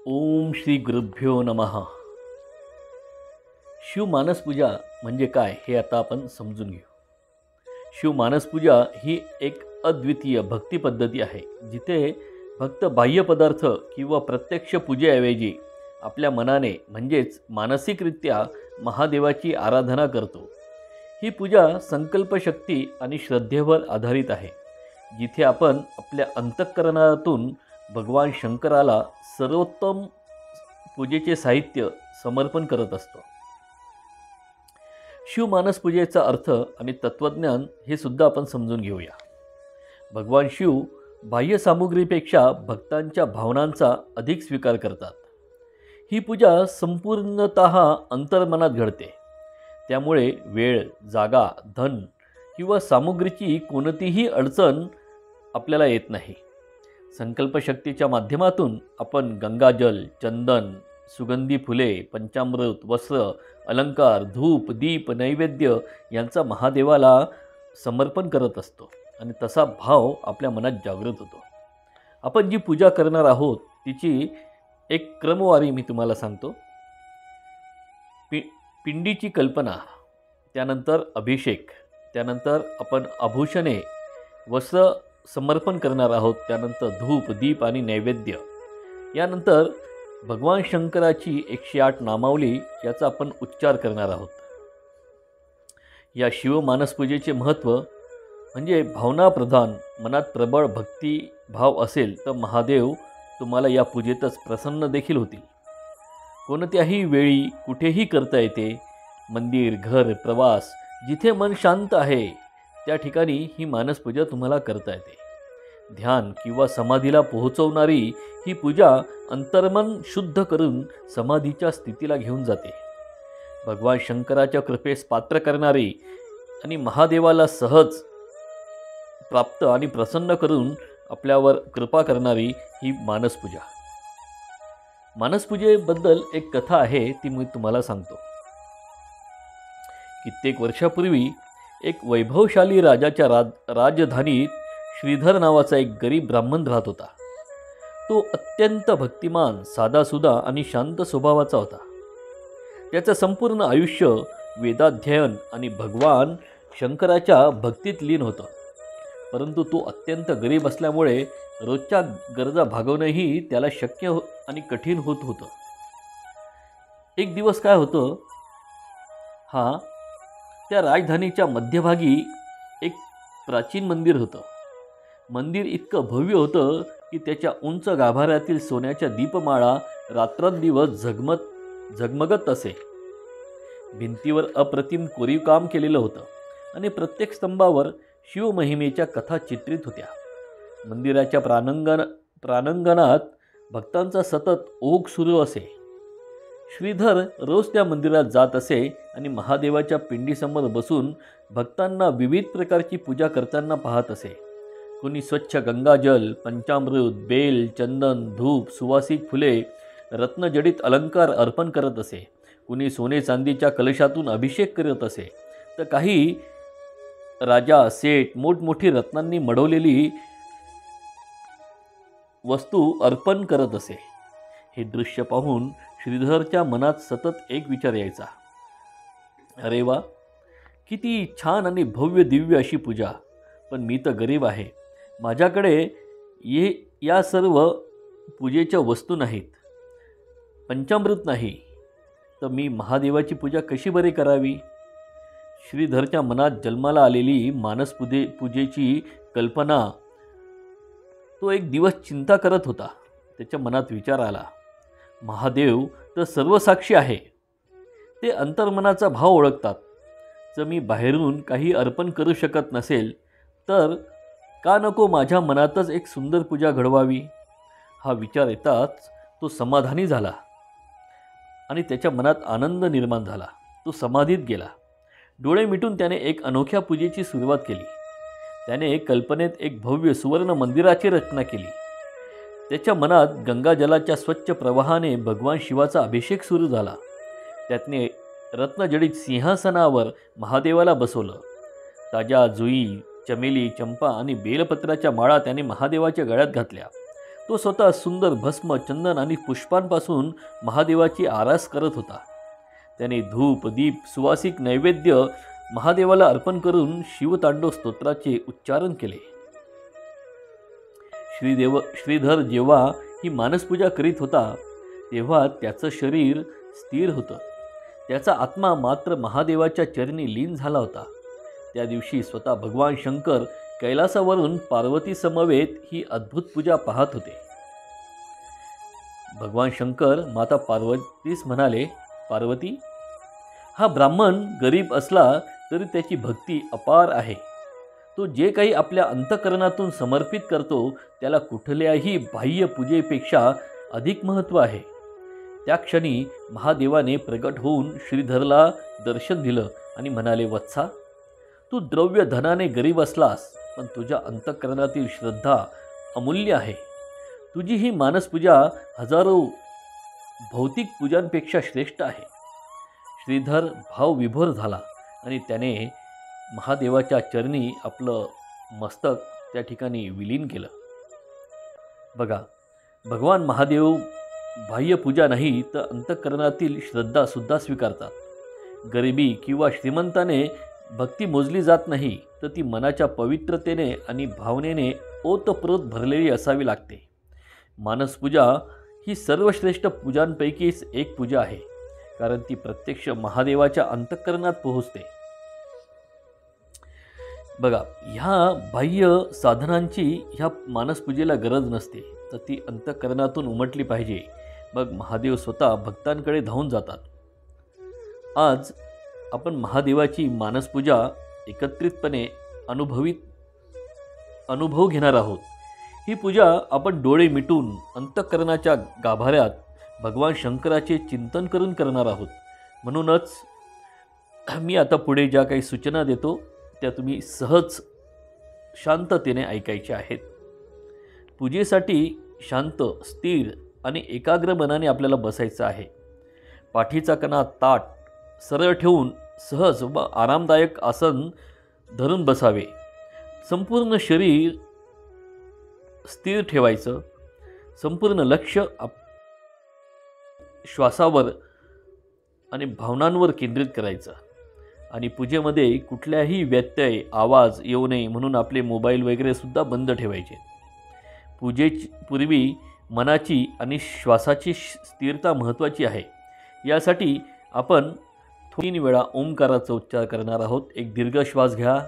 ओम श्री गुरुभ्यो नमः. शिवमानसपूजा म्हणजे काय हे आता आपण समजून घेऊ. शिवमानसपूजा ही एक अद्वितीय भक्ती पद्धती आहे, जिथे भक्त बाह्य पदार्थ किंवा प्रत्यक्ष पूजेऐवजी आपल्या मनाने म्हणजेच मानसिकरित्या महादेवाची आराधना करतो. ही पूजा संकल्पशक्ती आणि श्रद्धेवर आधारित आहे, जिथे आपण आपल्या अंतःकरणातून भगवान शंकराला सर्वोत्तम पूजेचे साहित्य समर्पण करत असतो. शिवमानस पूजेचा अर्थ आणि तत्त्वज्ञान हे सुद्धा आपण समजून घेऊया. भगवान शिव बाह्य सामुग्रीपेक्षा भक्तांच्या भावनांचा अधिक स्वीकार करतात. ही पूजा संपूर्णतः अंतर्मनात घडते, त्यामुळे वेळ, जागा, धन किंवा सामुग्रीची कोणतीही अडचण आपल्याला येत नाही. संकल्पशक्तीच्या माध्यमातून आपण गंगाजल, चंदन, सुगंधी फुले, पंचामृत, वस्त्र, अलंकार, धूप, दीप, नैवेद्य यांचा महादेवाला समर्पण करत असतो आणि तसा भाव आपल्या मनात जागृत होतो. आपण जी पूजा करणार आहोत तिची एक क्रमवारी मी तुम्हाला सांगतो. पिंडीची कल्पना, त्यानंतर अभिषेक, त्यानंतर आपण आभूषणे, वस्त्र समर्पण करणार आहोत, त्यानंतर धूप, दीप आणि नैवेद्य, यानंतर भगवान शंकराची 108 नामावली याचा आपण उच्चार करणार आहोत. या शिवमानसपूजेचे महत्त्व म्हणजे भावनाप्रधान मनात प्रबळ भक्ती भाव असेल तर महादेव तुम्हाला या पूजेतच प्रसन्न देखील होतील. कोणत्याही वेळी कुठेही करता येते. मंदिर, घर, प्रवास, जिथे मन शांत आहे त्या ठिकाणी ही मानसपूजा तुम्हाला करता येते. ध्यान किंवा समाधीला पोहोचवणारी ही पूजा अंतर्मन शुद्ध करून समाधीच्या स्थितीला घेऊन जाते. भगवान शंकराच्या कृपेस पात्र करणारी आणि महादेवाला सहज प्राप्त आणि प्रसन्न करून आपल्यावर कृपा करणारी ही मानसपूजा. मानसपूजेबद्दल एक कथा आहे, ती मी तुम्हाला सांगतो. कित्येक वर्षापूर्वी एक वैभवशाली राजाच्या राजधानीत श्रीधर नावाचा एक गरीब ब्राह्मण राहत होता. तो अत्यंत भक्तिमान, साधासुधा आणि शांत स्वभावाचा होता. त्याचं संपूर्ण आयुष्य वेदाध्ययन आणि भगवान शंकराच्या भक्तीत लीन होतं. परंतु तो अत्यंत गरीब असल्यामुळे रोजच्या गरजा भागवणंही त्याला शक्य आणि कठीण होत होतं. एक दिवस काय होतं, त्या राजधानीच्या मध्यभागी एक प्राचीन मंदिर होतं. मंदिर इतकं भव्य होतं की त्याच्या उंच गाभाऱ्यातील सोन्याच्या दीपमाळा रात्रंदिवस झगमगत असे. भिंतीवर अप्रतिम कोरीवकाम केलेलं होतं आणि प्रत्येक स्तंभावर शिवमहिमेच्या कथा चित्रित होत्या. मंदिराच्या प्रांगणात भक्तांचा सतत ओघ सुरू असे. श्रीधर रोज त्या मंदिरात जात असे आणि महादेवाच्या पिंडीसमोर बसून भक्तांना विविध प्रकारची पूजा करताना पाहत असे. कुणी स्वच्छ गंगाजल, पंचामृत, बेल, चंदन, धूप, सुवासिक फुले, रत्नजडित अलंकार अर्पण करत असे. कुणी सोने चांदीच्या कलशातून अभिषेक करत असे, तर काही राजा, सेठ मोठमोठी रत्नांनी मढवलेली वस्तू अर्पण करत असे. हे दृश्य पाहून श्रीधरच्या मनात सतत एक विचार यायचा, अरे वा, किती छान आणि भव्य दिव्य अशी पूजा. पण मी तर गरीब आहे, माझ्याकडे या सर्व पूजेच्या वस्तू नाहीत, पंचामृत नाही, तर मी महादेवाची पूजा कशी बरी करावी. श्रीधरच्या मनात जन्माला आलेली पूजेची कल्पना तो एक दिवस चिंता करत होता. त्याच्या मनात विचार आला, महादेव तर सर्वसाक्षी आहे, ते अंतर्मनाचा भाव ओळखतात. जर मी बाहेरून काही अर्पण करू शकत नसेल तर का नको माझ्या मनातच एक सुंदर पूजा घडवावी. हा विचार येताच तो समाधानी झाला आणि त्याच्या मनात आनंद निर्माण झाला. तो समाधीत गेला. डोळे मिटून त्याने एक अनोख्या पूजेची सुरुवात केली. त्याने कल्पनेत एक भव्य सुवर्ण मंदिराची रचना केली. त्याच्या मनात गंगाजलाच्या स्वच्छ प्रवाहाने भगवान शिवाचा अभिषेक सुरू झाला. त्याने रत्नजडित सिंहासनावर महादेवाला बसवलं. ताज्या जुई, चमेली, चंपा आणि बेलपत्राच्या माळा त्याने महादेवाच्या गळ्यात घातल्या. तो स्वतः सुंदर भस्म, चंदन आणि पुष्पांपासून महादेवाची आरास करत होता. त्याने धूप, दीप, सुवासिक नैवेद्य महादेवाला अर्पण करून शिवतांडव स्तोत्राचे उच्चारण केले. श्रीधर जेव्हा ही मानसपूजा करीत होता तेव्हा त्याचं शरीर स्थिर होतं. त्याचा आत्मा मात्र महादेवाच्या चरणी लीन झाला होता. त्या दिवशी स्वतः भगवान शंकर कैलासावरून पार्वती समवेत ही अद्भुत पूजा पाहत होते. भगवान शंकर माता पार्वतीस म्हणाले, पार्वती, हा ब्राह्मण गरीब असला तरी त्याची भक्ती अपार आहे. तो जे काही आपल्या अंतःकरणातून समर्पित करतो त्याला कुठल्याही बाह्य पूजेपेक्षा अधिक महत्त्व आहे. त्या क्षणी महादेवाने प्रगट होऊन श्रीधरला दर्शन दिलं आणि म्हणाले, वत्सा, तू द्रव्य धनाने गरीब असलास पण तुझ्या अंतःकरणातील श्रद्धा अमूल्य आहे. तुझी ही मानसपूजा हजारो भौतिक पूजांपेक्षा श्रेष्ठ आहे. श्रीधर भावविभोर झाला आणि त्याने महादेवाच्या चरणी आपलं मस्तक त्या ठिकाणी विलीन केलं. बघा, भगवान महादेव बाह्य पूजा नाही तर अंतःकरणातील श्रद्धासुद्धा स्वीकारतात. गरिबी किंवा श्रीमंताने भक्ती मोजली जात नाही तर ती मनाच्या पवित्रतेने आणि भावनेने ओतप्रोत भरलेली असावी लागते. मानसपूजा ही सर्वश्रेष्ठ पूजांपैकीच एक पूजा आहे, कारण ती प्रत्यक्ष महादेवाच्या अंतःकरणात पोहोचते. बघा, ह्या बाह्य साधनांची ह्या मानसपूजेला गरज नसते, तर ती अंतःकरणातून उमटली पाहिजे. मग महादेव स्वतः भक्तांकडे धावून जातात. आज आपण महादेवाची मानसपूजा एकत्रितपणे अनुभव घेणार आहोत. ही पूजा आपण डोळे मिटून अंतःकरणाच्या गाभाऱ्यात भगवान शंकराचे चिंतन करून करणार आहोत. म्हणूनच मी आता पुढे ज्या काही सूचना देतो त्या तुम्ही सहज शांततेने ऐकायच्या आहेत. पूजेसाठी शांत, स्थिर आणि एकाग्र मनाने आपल्याला बसायचं आहे. पाठीचा कणा ताठ सरळ ठेवून सहज व आरामदायक आसन धरून बसावे. संपूर्ण शरीर स्थिर ठेवायचं. संपूर्ण लक्ष श्वासावर आणि भावनांवर केंद्रित करायचं. आणि पूजेमध्ये कुठल्याही व्यत्यय, आवाज येऊ नये म्हणून आपले मोबाईल वगैरे सुद्धा बंद ठेवायचे. पूजेपूर्वी मनाची आणि श्वासाची स्थिरता महत्त्वाची आहे. यासाठी आपण 3 वेळा ओंकाराचा उच्चार करणार आहोत. एक दीर्घ श्वास घ्या.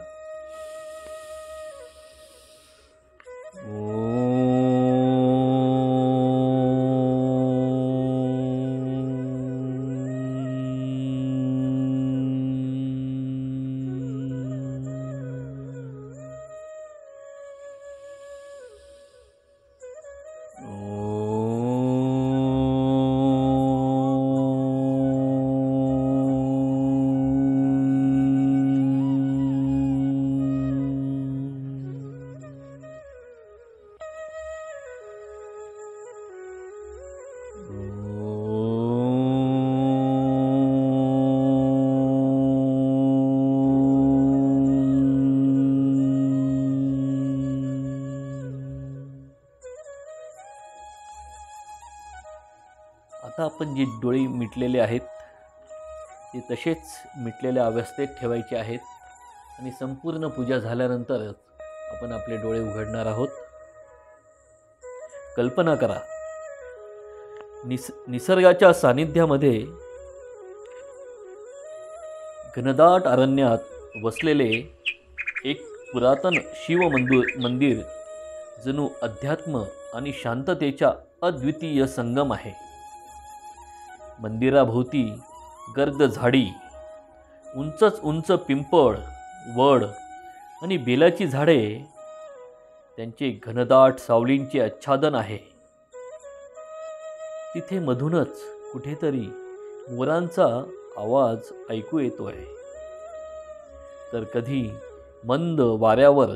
आता आपण जे डोळे मिटलेले आहेत ते तसेच मिटलेल्या अवस्थेत ठेवायचे आहेत आणि संपूर्ण पूजा झाल्यानंतर आपण आपले डोळे उघडणार आहोत. कल्पना करा, निसर्गाच्या सानिध्यामध्ये घनदाट अरण्यात वसलेले एक पुरातन शिव मंदिर जणू अध्यात्म आणि शांततेचा अद्वितीय संगम आहे. मंदिराभोवती गर्द झाडी, उंचच उंच पिंपळ, वड आणि बेलाची झाडे त्यांचे घनदाट सावलींचे आच्छादन आहे. तिथे मधूनच कुठेतरी मोरांचा आवाज ऐकू येतो आहे. तर कधी मंद वाऱ्यावर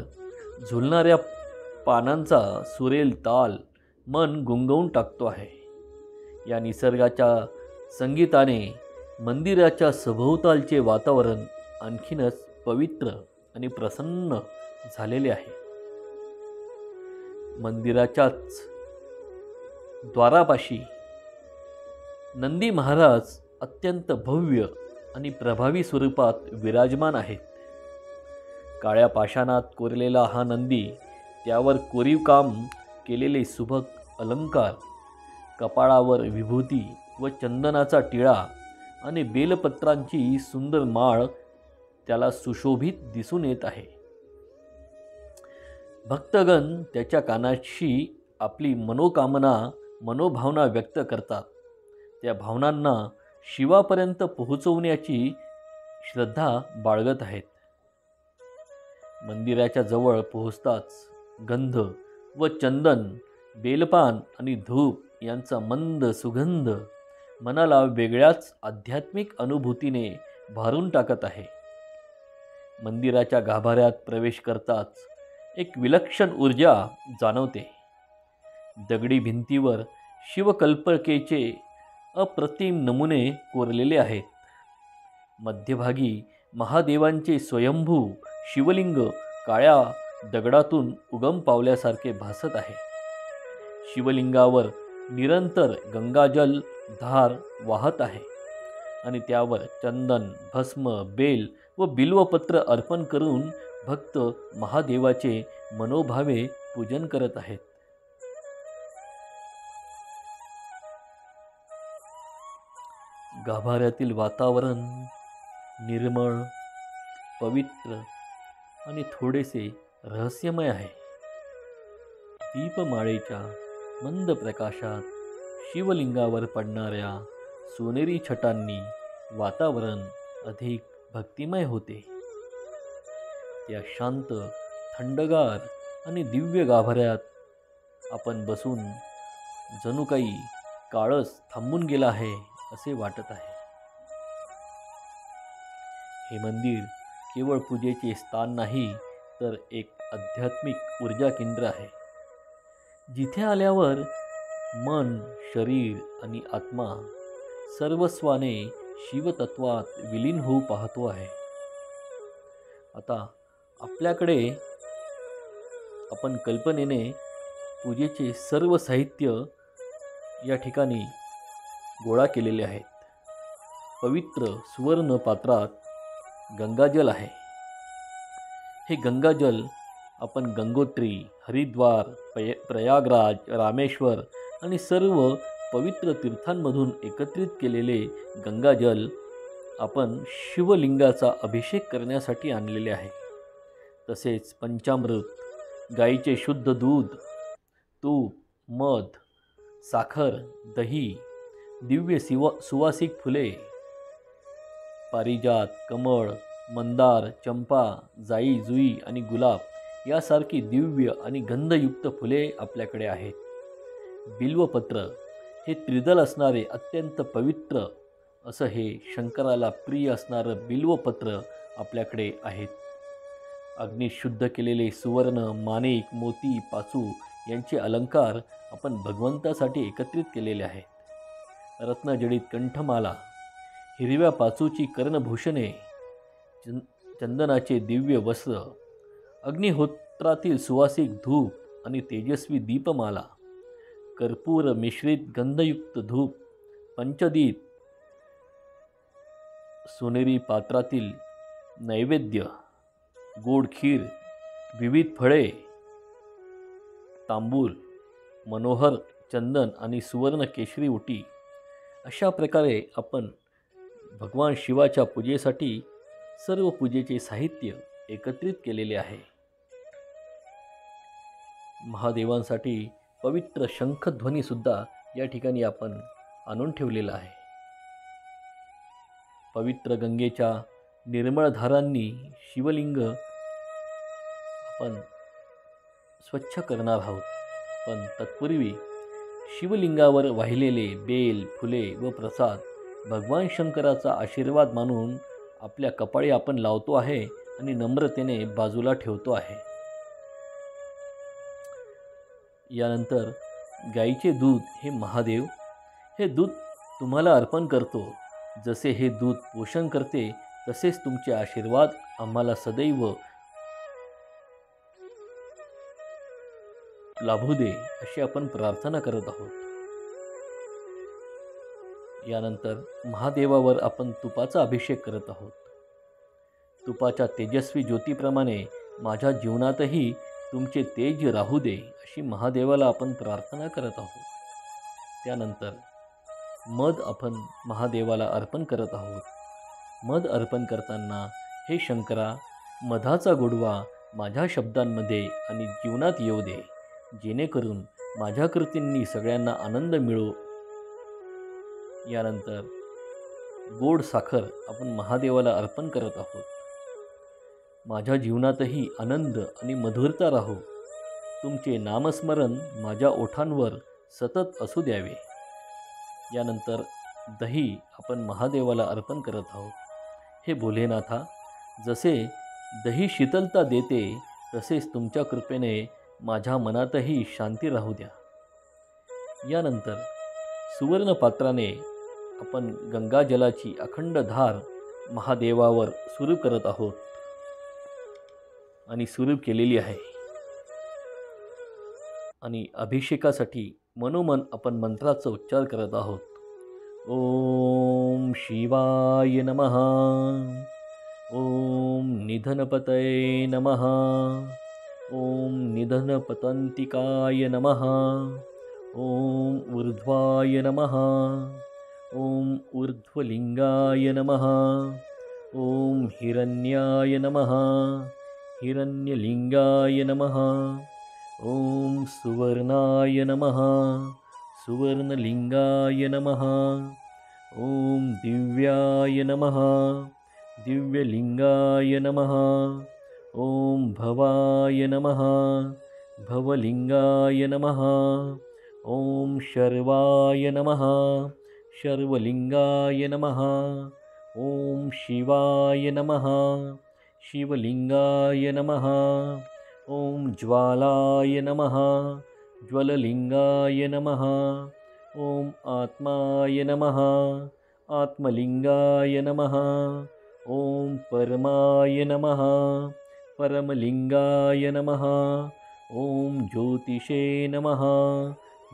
झुलणाऱ्या पानांचा सुरेल ताल मन गुंगवून टाकतो आहे. या निसर्गाच्या संगीताने मंदिराच्या सभोवतालचे वातावरण आणखीनच पवित्र आणि प्रसन्न झालेले आहे. मंदिराच्याच द्वारापाशी नंदी महाराज अत्यंत भव्य आणि प्रभावी स्वरूपात विराजमान आहेत. काळ्या पाषाणात कोरलेला हा नंदी, त्यावर कोरीव काम केलेले सुबक अलंकार, कपाळावर विभूती व चंदनाचा टिळा आणि बेलपत्रांची सुंदर माळ त्याला सुशोभित दिसून येत आहे. भक्तगण त्याच्या कानाशी आपली मनोभावना व्यक्त करतात. त्या भावनांना शिवापर्यंत पोहोचवण्याची श्रद्धा बाळगत आहेत. मंदिराच्या जवळ पोहोचताच गंध व चंदन, बेलपान आणि धूप यांचा मंद सुगंध मनाला वेगळ्याच आध्यात्मिक अनुभूतीने भारून टाकत आहे. मंदिराच्या गाभाऱ्यात प्रवेश करताच एक विलक्षण ऊर्जा जाणवते. दगडी भिंतीवर शिवकल्पकेचे अप्रतिम नमुने कोरलेले आहेत. मध्यभागी महादेवांचे स्वयंभू शिवलिंग काळ्या दगडातून उगम पावल्यासारखे भासत आहे. शिवलिंगावर निरंतर गंगाजल धार वाहत आहे आणि त्यावर चंदन, भस्म, बेल व बिल्वपत्र अर्पण करून भक्त महादेवाचे मनोभावे पूजन करत आहेत. गाभाऱ्यातील वातावरण निर्मळ, पवित्र आणि थोडेसे रहस्यमय आहे. दीपमाळेच्या मंद प्रकाशात शिवलिंगावर पडणाऱ्या सोनेरी छटांनी वातावरण अधिक भक्तिमय होते. त्या शांत, थंडगार आणि दिव्य गाभाऱ्यात आपण बसून जणू काही काळच थांबून गेला आहे असे वाटत आहे. हे मंदिर केवळ पूजेचे स्थान नाही, तर एक आध्यात्मिक ऊर्जा केंद्र आहे. जिथे आल्यावर मन, शरीर आणि आत्मा सर्वस्वाने शिवतत्वात विलीन होऊ पाहतो आहे. आता आपल्याकडे आपण कल्पनेने पूजेचे सर्व साहित्य या ठिकाणी गोळा केलेले आहेत. पवित्र सुवर्ण पात्रात गंगाजल आहे. हे गंगाजल आपण गंगोत्री, हरिद्वार, प्रयागराज, रामेश्वर आणि सर्व पवित्र तीर्थांमधून एकत्रित केलेले गंगाजल आपण शिवलिंगाचा अभिषेक करण्यासाठी आणलेले आहे. तसेच पंचामृत, गाईचे शुद्ध दूध, तूप, मध, साखर, दही, दिव्य सुवासिक फुले, पारिजात, कमळ, मंदार, चंपा, जाई जुई आणि गुलाब यासारखी दिव्य आणि गंधयुक्त फुले आपल्याकडे आहेत. बिल्वपत्र हे त्रिदल असणारे अत्यंत पवित्र असं हे शंकराला प्रिय असणारं बिल्वपत्र आपल्याकडे आहेत. अग्निशुद्ध केलेले सुवर्ण, माणिक, मोती, पाचू यांचे अलंकार आपण भगवंतासाठी एकत्रित केलेले आहेत. रत्नजडित कंठमाला, हिरव्या पाचूची कर्णभूषणे, चंदनाचे दिव्य वस्त्र, अग्निहोत्रातील सुवासिक धूप आणि तेजस्वी दीपमाला, कर्पूर मिश्रित गंधयुक्त धूप, पंचदीप, सोनेरी पात्रातील नैवेद्य, गोड खीर, विविध फळे, तांबूल, मनोहर चंदन आणि सुवर्ण केशरी ओटी अशा प्रकारे आपण भगवान शिवाच्या पूजेसाठी सर्व पूजेचे साहित्य एकत्रित केलेले आहे. महादेवांसाठी पवित्र शंखध्वनीसुद्धा या ठिकाणी आपण आणून ठेवलेला आहे. पवित्र गंगेच्या निर्मळ धारांनी शिवलिंग आपण स्वच्छ करणार आहोत. पण तत्पूर्वी शिवलिंगावर वाहिलेले बेल, फुले व प्रसाद भगवान शंकराचा आशीर्वाद मानून आपल्या कपाळी आपण लावतो आहे आणि नम्रतेने बाजूला ठेवतो आहे. यानंतर गाईचे दूध हे महादेव, हे दूध तुम्हाला अर्पण करतो. जसे हे दूध पोषण करते, तसेच तुमचे आशीर्वाद आम्हाला सदैव लाभू दे अशी आपण प्रार्थना करत आहोत. यानंतर महादेवावर आपण तुपाचा अभिषेक करत आहोत. तुपाच्या तेजस्वी ज्योतीप्रमाणे माझ्या जीवनातही तुमचे तेज राहू दे अशी महादेवाला आपण प्रार्थना करत आहोत. त्यानंतर मध आपण महादेवाला अर्पण करत आहोत. मध अर्पण करताना हे शंकरा, मधाचा गोडवा माझ्या शब्दांमध्ये आणि जीवनात येऊ दे, जेणेकरून माझ्या कृतींनी सगळ्यांना आनंद मिळो. यानंतर गोड साखर आपण महादेवाला अर्पण करत आहोत. माझ्या जीवनातही आनंद आणि मधुरता राहो. तुमचे नामस्मरण माझ्या ओठांवर सतत असू द्यावे. यानंतर दही आपण महादेवाला अर्पण करत आहोत. हे भोलेनाथा, जसे दही शीतलता देते तसेच तुमच्या कृपेने माझ्या मनातही शांती राहू द्या. यानंतर सुवर्ण पात्राने आपण गंगाजलाची अखंड धार महादेवावर सुरू करत आहोत आणि सुरू केलेली आहे. आणि अभिषेकासाठी मनोमन आपण मंत्राचा उच्चार करत आहोत. ओम शिवाय नमः. ओम निधनपतये नमः. ओम निधनपतंतिकाय नमः. ओम ऊर्ध्वाय नमः. ओम ऊर्ध्वलिंगाय नमः. ओम हिरण्याय नमः. हिरण्यलिंगाय नमः. ओम सुवर्णाय नमः. सुवर्णलिंगाय नमः. ओम दिव्याय नमः. दिव्यलिंगाय नमः. ओम भवाय नमः. भवलिंगाय नमः. ओम शर्वाय नमः. शर्वलिंगाय नमः. ओम शिवाय नमः. शिवलिंगाय नमः. ओम ज्वालाय नमः. ज्वललिंगाय नमः. ओम आत्माय नमः. आत्मलिंगाय नमः. ओम परमाय नमः. परमलिंगाय नमः. ओम ज्योतिषे नमः.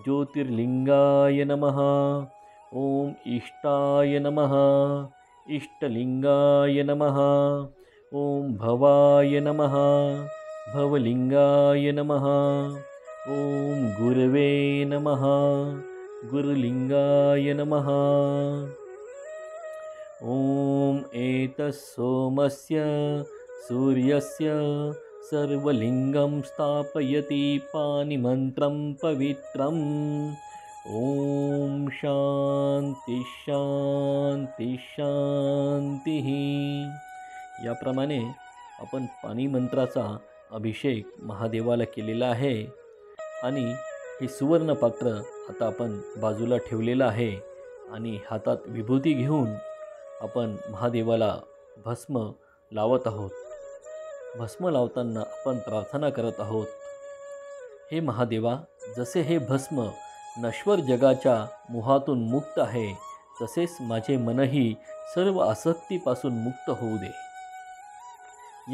ज्योतिर्लिंगाय नमः. ओम इष्टाय नमः. इष्टलिंगाय नमः. ओम भवाय नमः. भवलिंगाय नमः. ओम गुरवे नमः. गुरुलिंगाय नमः. ओम एतत्सोमस्य सूर्यस्य सर्वलिंगं स्थापयति पानिमन्त्रं पवित्रम्. ओम शांती शांती शांती. याप्रमाणे आपण पाणी मंत्राचा अभिषेक महादेवाला केलेला आहे. आणि हे सुवर्ण पात्र आता आपण बाजूला ठेवलेलं आहे. आणि हातात विभूती घेऊन आपण महादेवाला भस्म लावत आहोत. भस्म लावताना आपण प्रार्थना करत आहोत. हे महादेवा, जसे हे भस्म नश्वर जगाच्या मोहातून मुक्त आहे, तसेच माझे मनही सर्व आसक्तीपासून मुक्त होऊ दे.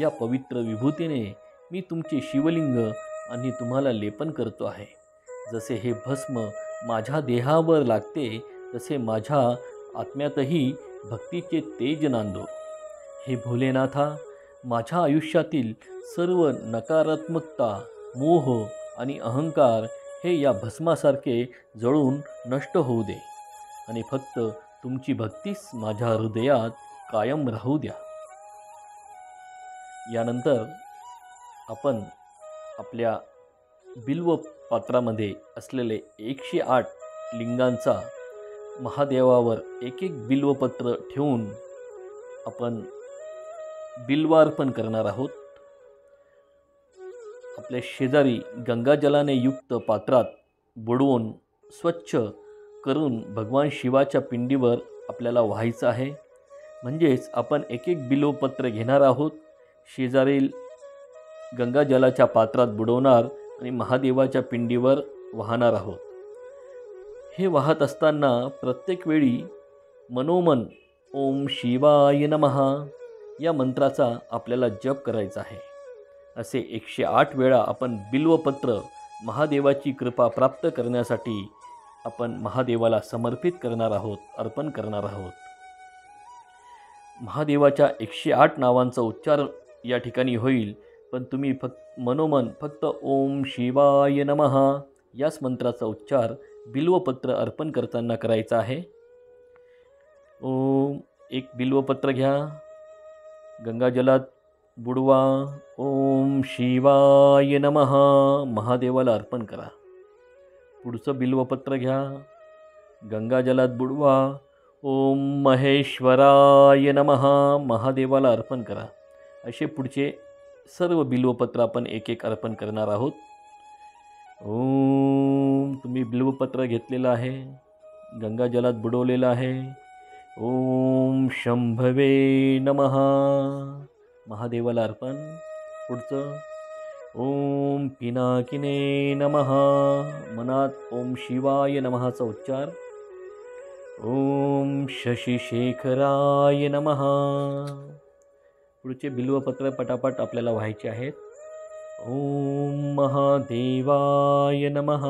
या पवित्र विभूतीने मी तुमचे शिवलिंग आणि तुम्हाला लेपन करतो आहे. जसे हे भस्म माझ्या देहावर लागते, तसे माझ्या आत्म्यातही भक्तीचे तेज नांदो. हे भोलेनाथा, माझ्या आयुष्यातील सर्व नकारात्मकता, मोह आणि अहंकार हे या भस्मासारखे जळून नष्ट होऊ दे आणि फक्त तुमची भक्तीच माझ्या हृदयात कायम राहू द्या. यानंतर आपण आपल्या बिल्व पात्रामध्ये असलेले 108 लिंगांचा महादेवावर एक एक बिल्वपत्र ठेवून आपण बिल्वार्पण करणार आहोत. आपल्या शेजारी गंगाजलाने युक्त पात्रात बुडवून स्वच्छ करून भगवान शिवाच्या पिंडीवर आपल्याला व्हायचं आहे. म्हणजेच आपण एक एक बिल्वपत्र घेणार आहोत, शेजारील गंगाजलाच्या पात्रात बुडवणार आणि महादेवाच्या पिंडीवर वाहणार आहोत. हे वाहत असताना प्रत्येक वेळी मनोमन ओम शिवाय नमः या मंत्राचा आपल्याला जप करायचा आहे. असे 108 वेळा आपण बिल्वपत्र महादेवाची कृपा प्राप्त करण्यासाठी आपण महादेवाला समर्पित करणार आहोत, अर्पण करणार आहोत. महादेवाच्या 108 नावांचा उच्चार या ठिकाणी होईल, पण तुम्ही मनोमन फक्त ओम शिवाय नमः याच मंत्राचा उच्चार बिल्वपत्र अर्पण करताना करायचा आहे. एक बिल्वपत्र घ्या, गंगाजलात बुडवा, ओम शिवाय नमः महादेवाला अर्पण करा. पुढचं बिल्वपत्र घ्या, गंगाजलात बुडवा, ओम महेश्वराय नमः महादेवाला अर्पण करा. असे पुढचे सर्व बिल्वपत्र आपण एक एक अर्पण करणार आहोत. तुम्ही बिल्वपत्र घेतलेलं आहे, गंगाजलात बुडवलेलं आहे. ओम शंभवे नमः महादेवाला अर्पण. पुढचं ओम पिनाकिने नमः, मनात ओम शिवाय नमःचा उच्चार. ओम शशिशेखराय नमः. पुढचे बिल्वपत्र पटापट आपल्याला व्हायचे आहेत. ओम महादेवाय नमः.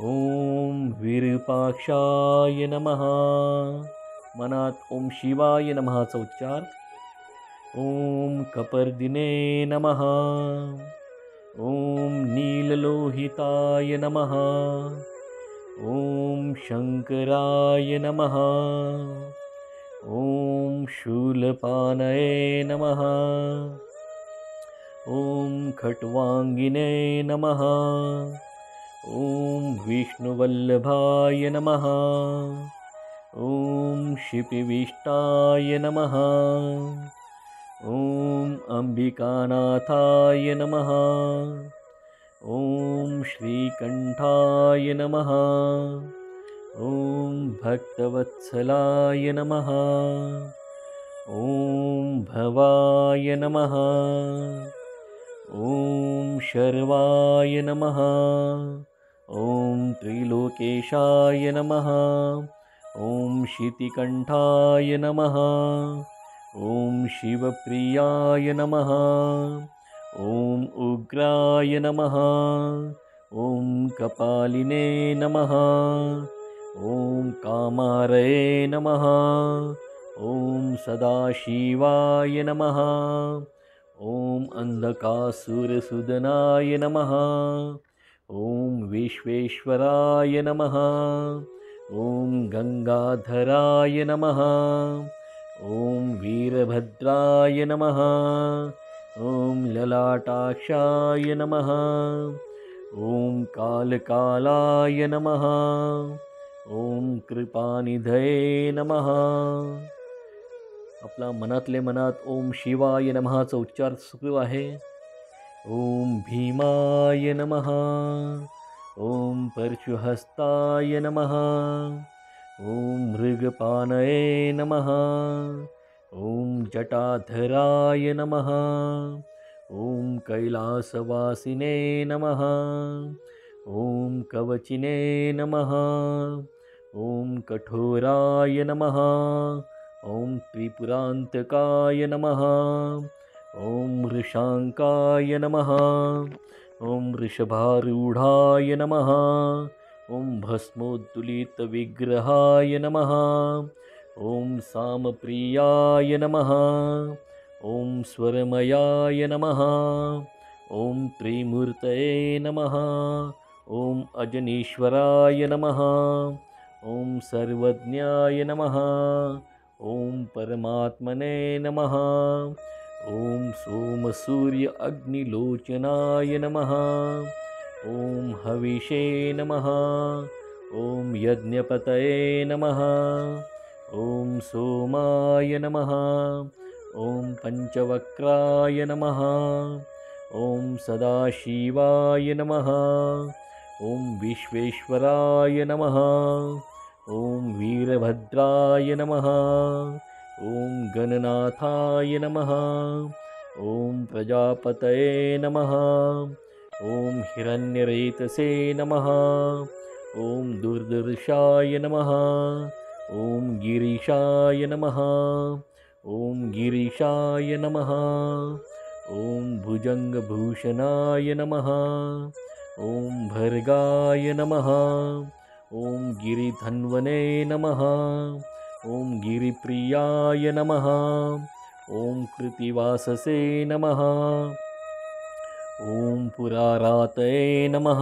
ओम विरूपाक्षाय नमः, मनात ओम शिवाय नमःचा उच्चार. ओम कपर्दिने नमः. ओम नीललोहिताय नमः. ओम शंकराय नमः. ओम शूलपानये नमः. ओम खट्वांगिने नमः. ओम विष्णुवल्लभाय नमः. ओम शिपिविष्टाय नमः. ओम अंबिकानाथाय नमः. ओम श्रीकंठाय नमः. ओम भक्तवत्सलाय नमः. ओम भवाय नमः. ओम शर्वाय नमः. ओम त्रिलोकेशाय नमः. ओम शितिकंठाय नमः. ओम शिवप्रियाय नमः. ओम उग्राय नमः. ओम कपालिने नमः. ओम कामारये नमः. ओम सदाशिवाय नमः. ओम अंधकासुरसुदनाय नमः. ओम विश्वेश्वराय नमः. ओम गंगाधराय नमः. ओम वीरभद्राय नमः. ओम ललाटाक्षाय नमः. ओम कालकालाय नमः. ओम कृपानिधये नमः. आपला मनातले मनात ओम शिवाय नमःचा उच्चार सुरू आहे. ओम भीमाय नमः. ओम परशुहस्ताय नमः. ओम मृगपानये नमः. ओम जटाधराय नमः. ओम कैलासवासिने नमः. ओम कवचिने नमः. ओम कठोराय नमः. ओम त्रिपुरांतकाय नमः. ओम ऋषांकाय नमः. ओम वृषभारूढाय नमः. ओम भस्मोद्दुलितविग्रहाय नमः. ओम सामप्रियाय नमः. ओम स्वरमयाय नमः. ओम त्रिमूर्तये नमः. ओम अजनीश्वराय नमः. ओम सर्वज्ञाय नमः. ओम परमात्मने नमः. ओम सोमसूर्य अग्निलोचनाय नमः. ओम हविषे नमः. ओम यज्ञपतये नमः. ओम सोमाय नमः. ओम पंचवक्राय नमः. ओम सदाशिवाय नमः. ओम विश्वेश्वराय नमः. ओम वीरभद्राय नमः. ओम गणनाथाय नमः. ओम प्रजापतये नमः. ओम हिरण्यरेतसे नमः. ओम दुर्दर्शाय नमः. ओम गिरीशाय नमः. ओम गिरीशाय नमः. ओम भुजंगभूषणाय नमः. ॐ भर्गाय नमः। ॐ गिरिधन्वने नमः। ॐ गिरिप्रियाय नमः। ॐ कृतिवाससे नमः। ॐ पुरारातये नमः।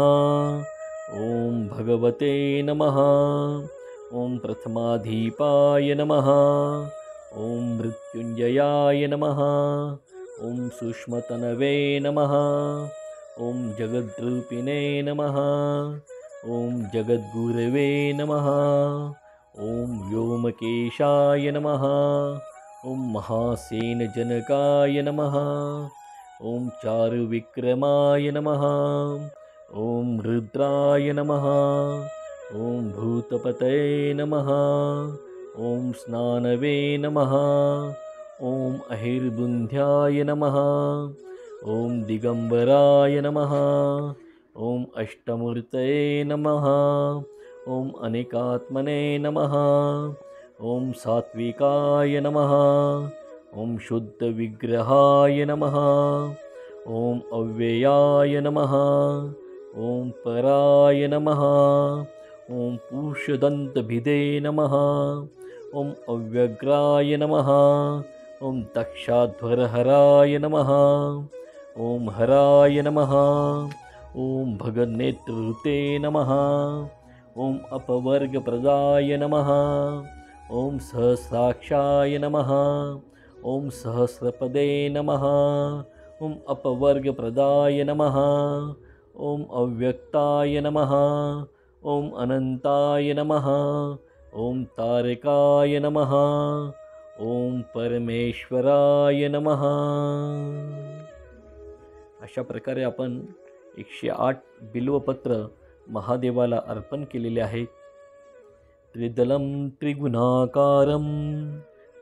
ॐ भगवते नमः। ॐ प्रथमाधीपाय नमः। ॐ मृत्युञ्जयाय नमः। ॐ सूक्ष्मतनवे नमः। ॐ जगद्रूपिणे नमः। ॐ जगद्गुरवे नमः। ॐ व्योमकेशाय नमः। ॐ महासेनजनकाय नमः। ॐ चारुविक्रमाय नमः। ॐ रुद्राय नमः। ॐ भूतपतये नमः। ॐ स्नानवे नमः। ॐ अहिर्बुन्ध्याय नमः। ॐ दिगंबराय नमः। ॐ अष्टमूर्तये नमः। ॐ अनेकात्मने नमः। ॐ सात्विकाय नमः। ॐ शुद्धविग्रहाय नमः। ॐ अव्ययाय नमः। ॐ पराय नमः। ॐ पूषदन्तभिदे नमः। ॐ अव्यग्राय नमः। ॐ दक्षाध्वरहराय नमः। ॐ हराय नमः। ॐ भगन्नेत्रऋते नमः। ॐ अपवर्गप्रदाय नमः। ॐ सहस्राक्षाय नमः। ॐ सहस्रपदे नमः। ॐ अपवर्गप्रदाय नमः। ॐ अव्यक्ताय नमः। ॐ अनंताय नमः। ॐ तारकाय नमः। ॐ परमेश्वराय नमः। अशा प्रकारे आपण 108 बिल्वपत्र महादेवाला अर्पण केलेले आहेत. त्रिदलं त्रिगुणाकारं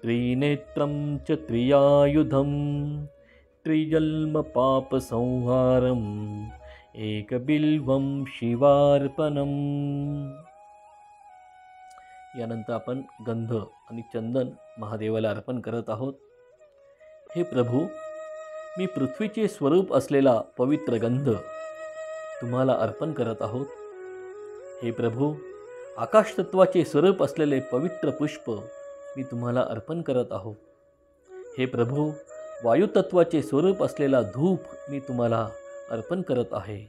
त्रिनेत्रं च त्रियायुधं त्रिजन्मपापसंहारम् एकबिल्वं शिवार्पणम्. यानंतर आपण गंध आणि चंदन महादेवाला अर्पण करत आहोत. हे प्रभू, मी पृथ्वीचे स्वरूप असलेला पवित्र गंध तुम्हाला अर्पण करत आहोत. हे प्रभू, आकाश तत्वाचे स्वरूप असलेले पवित्र पुष्प मी तुम्हाला अर्पण करत आहोत. हे प्रभू, वायुतत्वाचे स्वरूप असलेला धूप मी तुम्हाला अर्पण करत आहे.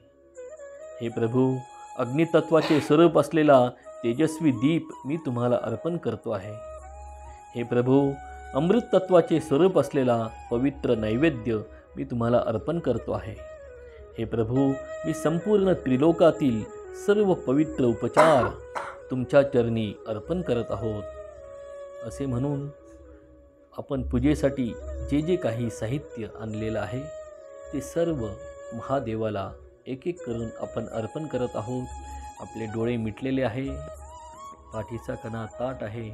हे प्रभू, अग्नितत्वाचे स्वरूप असलेला तेजस्वी दीप मी तुम्हाला अर्पण करतो आहे. हे प्रभू, अमृत तत्वाचे स्वरूप असलेला पवित्र नैवेद्य मी तुम्हाला अर्पण करतो आहे. हे प्रभू, मी संपूर्ण त्रिलोकातील सर्व पवित्र उपचार तुमच्या चरणी अर्पण करत आहोत. असे म्हणून आपण पूजेसाठी जे जे काही साहित्य आणलेलं आहे ते सर्व महादेवाला एक एक करून आपण अर्पण करत आहोत. आपले डोळे मिटलेले आहे, पाठीचा कणा ताट आहे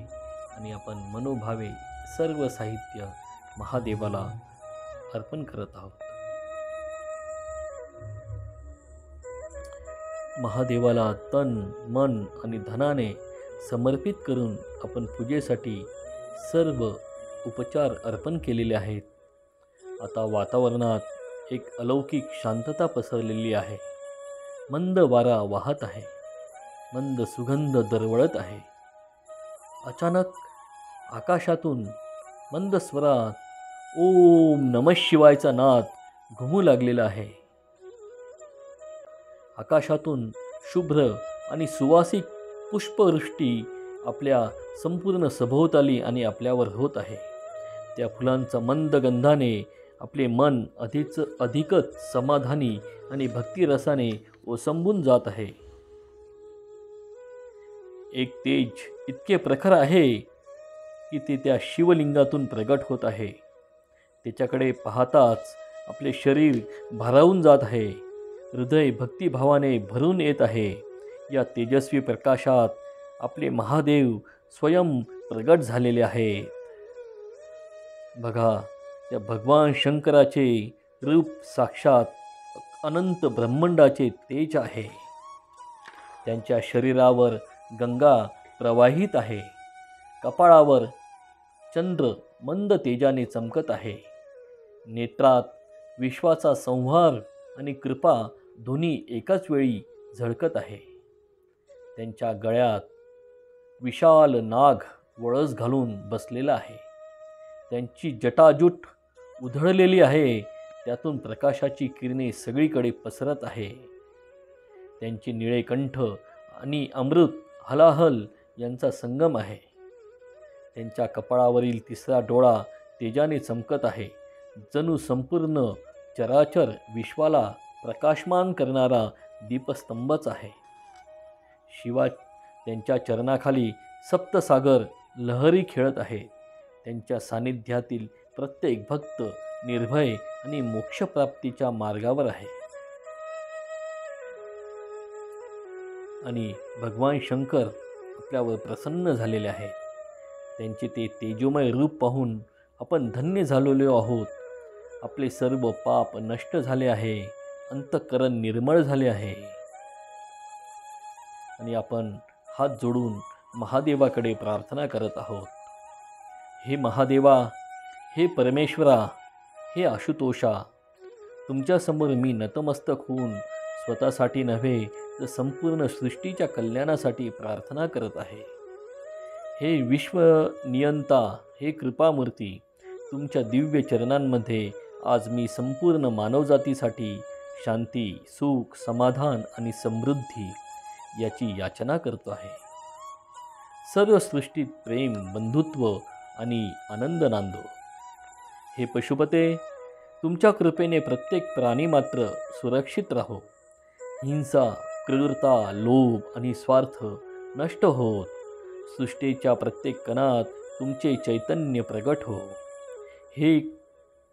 आणि आपण मनोभावे सर्व साहित्य महादेवाला अर्पण करत आहोत. महादेवाला तन, मन आणि धनाने समर्पित करून आपण पूजेसाठी सर्व उपचार अर्पण केलेले आहेत. आता वातावरणात एक अलौकिक शांतता पसरलेली आहे. मंद वारा वाहत आहे. मंद सुगंध दरवळत आहे. अचानक आकाशातून मंद स्वरात ओम नमः शिवायचा नाद घुमू लागलेला आहे. आकाशातून शुभ्र आणि सुवासिक पुष्पवृष्टी आपल्या संपूर्ण सभोवताली आणि आपल्यावर होत आहे. त्या फुलांचा मंद गंधाने आपले मन अधिकच समाधानी आणि भक्तिरसाने ओसंबून जात आहे. एक तेज इतके प्रखर आहे की ते त्या शिवलिंगातून प्रगट होत आहे. त्याच्याकडे पाहताच आपले शरीर भारावून जात आहे. हृदय भक्तिभावाने भरून येत आहे. या तेजस्वी प्रकाशात आपले महादेव स्वयं प्रगट झालेले आहे. बघा, त्या भगवान शंकराचे रूप साक्षात अनंत ब्रह्मांडाचे तेज आहे. त्यांच्या शरीरावर गंगा प्रवाहित आहे. कपाळावर चंद्र मंद तेजाने चमकत आहे. नेत्रात विश्वाचा संहार आणि कृपा दोन्ही एकाच वेळी झळकत आहे. त्यांच्या गळ्यात विशाल नाग वळस घालून बसलेला आहे. त्यांची जटाजूट उधळलेली आहे, त्यातून प्रकाशाची किरणे सगळीकडे पसरत आहे. त्यांचे निळे कंठ आणि अमृत हलाहल यांचा संगम आहे. त्यांच्या कपाळावरील तिसरा डोळा तेजाने चमकत आहे, जणू संपूर्ण चराचर विश्वाला प्रकाशमान करणारा दीपस्तंभच आहे. शिवा त्यांच्या चरणाखाली सप्तसागर लहरी खेळत आहे. त्यांच्या सानिध्यातील प्रत्येक भक्त निर्भय आणि मोक्षप्राप्तीच्या मार्गावर आहे. आणि भगवान शंकर आपल्यावर प्रसन्न झालेले आहेत. त्यांचे ते तेजोमय रूप पाहून आपण धन्य झालेलो आहोत. आपले सर्व पाप नष्ट झाले आहे, अंतःकरण निर्मळ झाले आहे. आणि आपण हात जोडून महादेवाकडे प्रार्थना करत आहोत. हे महादेवा, हे परमेश्वरा, हे आशुतोषा, तुमच्यासमोर मी नतमस्तक होऊन स्वतःसाठी नव्हे तर संपूर्ण सृष्टीच्या कल्याणासाठी प्रार्थना करत आहे. हे विश्वनियंता, हे कृपामूर्ती, तुमच्या दिव्य चरणांमध्ये आज मी संपूर्ण मानवजातीसाठी शांती, सुख, समाधान आणि समृद्धी याची याचना करतो आहे. सर्व सृष्टीत प्रेम, बंधुत्व आणि आनंद नांदो. हे पशुपते, तुमच्या कृपेने प्रत्येक प्राणी मात्र सुरक्षित राहो. हिंसा, क्रूरता, लोभ आणि स्वार्थ नष्ट होत सृष्टीच्या प्रत्येक कणात तुमचे चैतन्य प्रगट हो. हे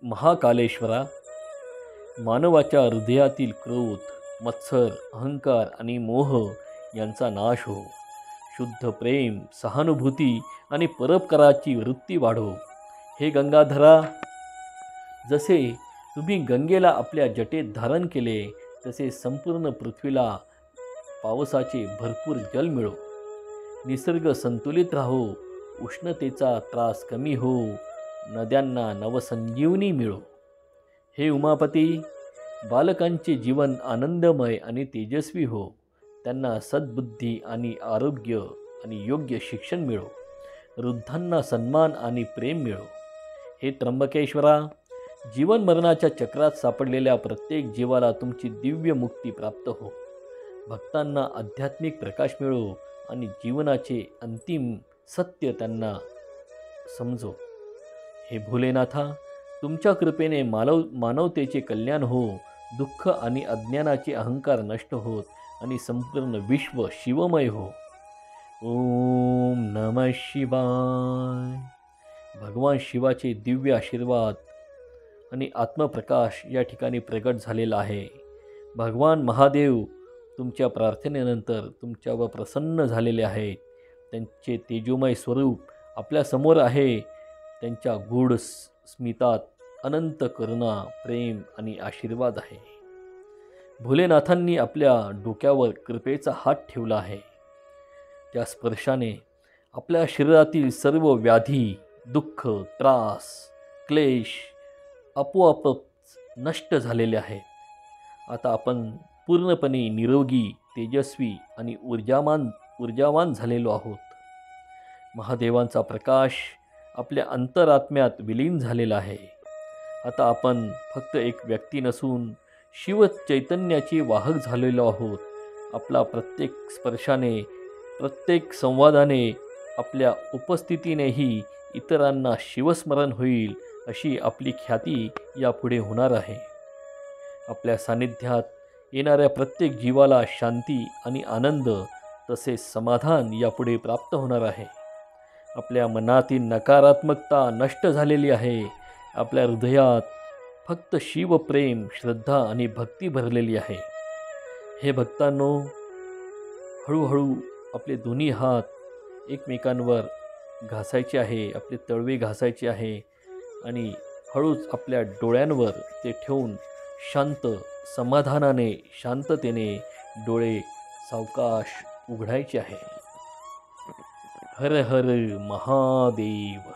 महाकालेश्वरा, मानवाच्या हृदयातील क्रोध, मत्सर, अहंकार आणि मोह यांचा नाश हो. शुद्ध प्रेम, सहानुभूती आणि परोपकाराची वृत्ती वाढो. हे गंगाधरा, जसे तुम्ही गंगेला आपल्या जटेत धारण केले तसे संपूर्ण पृथ्वीला पावसाचे भरपूर जल मिळो. निसर्ग संतुलित राहो, उष्णतेचा त्रास कमी हो, नद्यांना नवसंजीवनी मिळो. हे उमापती, बालकांचे जीवन आनंदमय आणि तेजस्वी हो. त्यांना सद्बुद्धी आणि आरोग्य आणि योग्य शिक्षण मिळो. वृद्धांना सन्मान आणि प्रेम मिळो. हे त्र्यंबकेश्वरा, जीवन मरणाच्या चक्रात सापडलेल्या प्रत्येक जीवाला तुमची दिव्य मुक्ती प्राप्त हो. भक्तांना आध्यात्मिक प्रकाश मिळो आणि जीवनाचे अंतिम सत्य त्यांना समजो. हे भोलेनाथा, तुमच्या कृपेने मानवतेचे कल्याण हो. दुःख आणि अज्ञानाचे अहंकार नष्ट होत आणि संपूर्ण विश्व शिवमय हो. ओम नमः शिवाय. भगवान शिवाचे दिव्य आशीर्वाद आणि आत्मप्रकाश या ठिकाणी प्रगट झालेला आहे. भगवान महादेव तुमच्या प्रार्थनेनंतर तुमच्यावर प्रसन्न झालेले आहेत. त्यांचे तेजोमय स्वरूप आपल्यासमोर आहे. त्यांच्या गूढ स्मितात अनंत करुणा, प्रेम आणि आशीर्वाद आहे. भोलेनाथांनी आपल्या डोक्यावर कृपेचा हात ठेवला आहे. त्या स्पर्शाने आपल्या शरीरातील सर्व व्याधी, दुःख, त्रास, क्लेश आपोआपच नष्ट झालेले आहेत. आता आपण पूर्णपणे निरोगी, तेजस्वी आणि ऊर्जावान झालेलो आहोत. महादेवांचा प्रकाश आपल्या अंतरात्म्यात विलीन झालेला आहे. आता आपण फक्त एक व्यक्ती नसून शिव चैतन्याचे वाहक झालेलो आहोत. आपला प्रत्येक स्पर्शाने, प्रत्येक संवादाने, आपल्या उपस्थितीनेही इतरांना शिवस्मरण होईल अशी आपली ख्याती यापुढे होणार आहे. आपल्या सानिध्यात येणाऱ्या प्रत्येक जीवाला शांती आणि आनंद तसेच समाधान यापुढे प्राप्त होणार आहे. आपल्या मनातील नकारात्मकता नष्ट झालेली आहे. आपल्या हृदयात फक्त शिवप्रेम, श्रद्धा आणि भक्ती भरलेली आहे. हे भक्तांनो, हळूहळू आपले दोन्ही हात एकमेकांवर घासायचे आहे. आपले तळवे घासायचे आहे आणि हळूच आपल्या डोळ्यांवर ते ठेवून शांत, समाधानाने, शांततेने डोळे सावकाश उघडायचे आहे. हर हर महादेव.